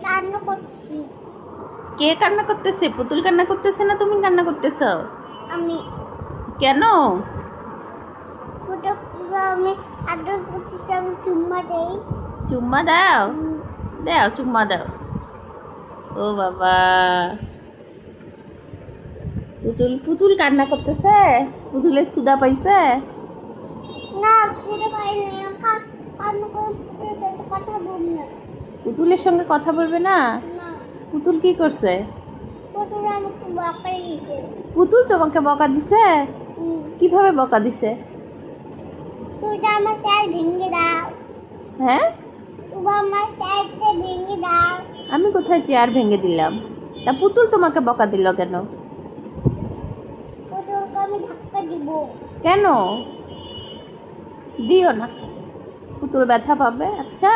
কান্না করছি। কে কান্না করতেছে? পুতুল কান্না করতেছে না তুমি কান্না করতেছ? আমি কেন? পুতুলকে আমি আদর করতেছি, আমি চুম্মা দেই। চুম্মা দাও, দাও চুম্মা দাও। ও বাবা, পুতুল পুতুল কান্না করতেছে। পুতুলের ক্ষুধা পাইছে? না, খুঁজে পাই নাই। কান্না করতেছে তো কথা বল না। পুতুলের সঙ্গে কথা বলবে না? না, পুতুল কি করছে? পুতুল আমাকে বকা দিয়েছে। পুতুল তোমাকে বকা দিছে? কিভাবে বকা দিছে? তুই তো আমার স্যার ভেঙে দাও। হ্যাঁ, তুই আমার স্যারকে ভেঙে দাও। আমি কোথায় চেয়ার ভেঙে দিলাম? তা পুতুল তোমাকে বকা দিল কেন? পুতুলকে আমি ধাক্কা দিব। কেন? দিও না, পুতুল ব্যথা পাবে। আচ্ছা।